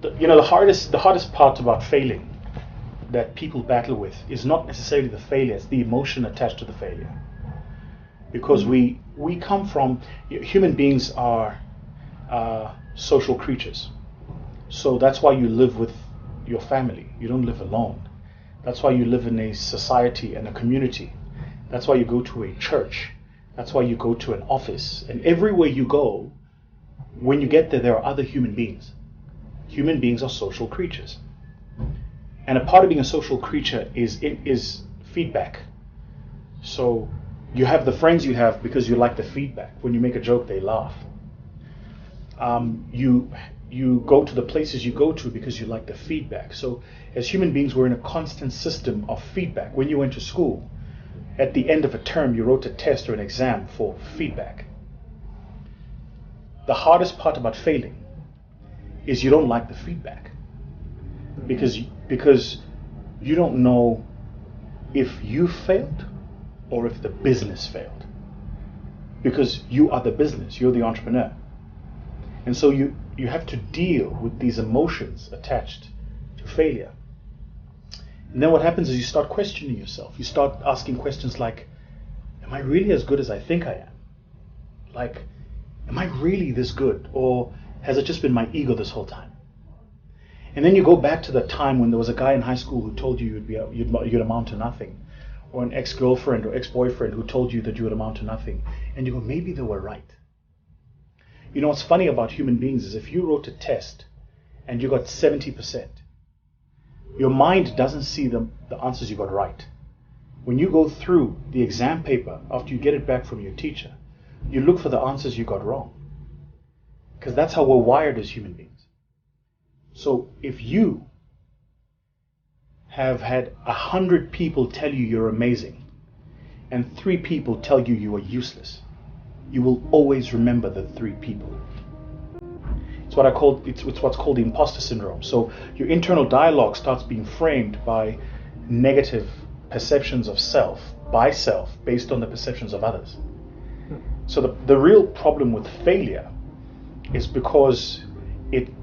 The hardest part about failing that people battle with is not necessarily the failure, it's the emotion attached to the failure. Because we come from, human beings are social creatures. So that's why you live with your family. You don't live alone. That's why you live in a society and a community. That's why you go to a church. That's why you go to an office. And everywhere you go, when you get there are other human beings. Human beings are social creatures. And a part of being a social creature is feedback. So you have the friends you have because you like the feedback. When you make a joke, they laugh. You go to the places you go to because you like the feedback. So as human beings, we're in a constant system of feedback. When you went to school, at the end of a term, you wrote a test or an exam for feedback. The hardest part about failing is you don't like the feedback. Because you don't know if you failed or if the business failed. Because you are the business, you're the entrepreneur. And so you have to deal with these emotions attached to failure. And then what happens is you start questioning yourself. You start asking questions like, am I really as good as I think I am? Like, am I really this good? Or has it just been my ego this whole time? And then you go back to the time when there was a guy in high school who told you you'd amount to nothing. Or an ex-girlfriend or ex-boyfriend who told you that you would amount to nothing. And you go, maybe they were right. You know what's funny about human beings is if you wrote a test and you got 70%, your mind doesn't see the answers you got right. When you go through the exam paper after you get it back from your teacher, you look for the answers you got wrong. Because that's how we're wired as human beings. So if you have had 100 people tell you you're amazing and 3 people tell you you are useless, you will always remember the 3 people. It's what's called the imposter syndrome. So your internal dialogue starts being framed by negative perceptions of self, by self, based on the perceptions of others. So the real problem with failure is because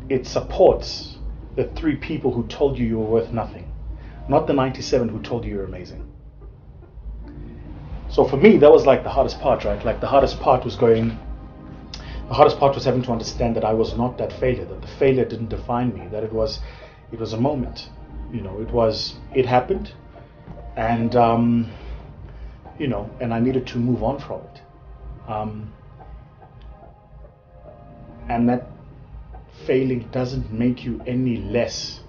it supports the 3 people who told you you were worth nothing, not the 97 who told you you're amazing. So for me, that was like the hardest part, right? Like the hardest part was having to understand that I was not that failure, that the failure didn't define me, that it was a moment. It happened, and and I needed to move on from it. And that failing doesn't make you any less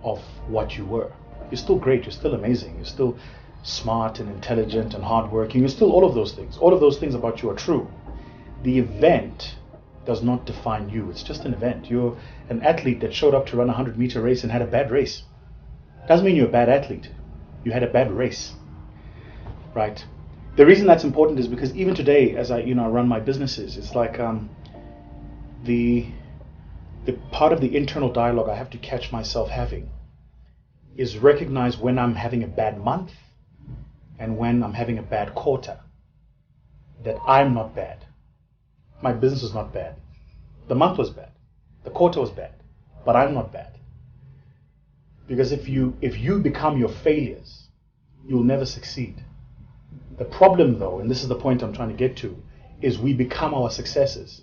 of what you were. You're still great, you're still amazing, you're still smart and intelligent and hardworking, you're still all of those things. All of those things about you are true. The event does not define you. It's just an event. You're an athlete that showed up to run a 100-meter race and had a bad race. Doesn't mean you're a bad athlete. You had a bad race, right? The reason that's important is because even today, as I run my businesses, it's like the part of the internal dialogue I have to catch myself having is recognize when I'm having a bad month and when I'm having a bad quarter. That I'm not bad. My business was not bad. The month was bad. The quarter was bad. But I'm not bad. Because if you become your failures, you'll never succeed. The problem though, and this is the point I'm trying to get to, is we become our successes.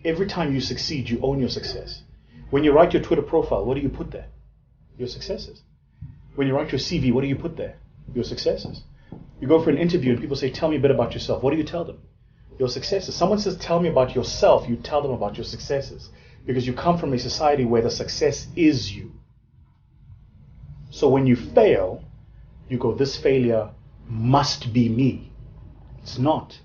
Every time you succeed, you own your success. When you write your Twitter profile, what do you put there? Your successes. When you write your CV, what do you put there? Your successes. You go for an interview and people say, tell me a bit about yourself. What do you tell them? Your successes. Someone says, tell me about yourself. You tell them about your successes. Because you come from a society where the success is you. So when you fail, you go, this failure must be me. It's not.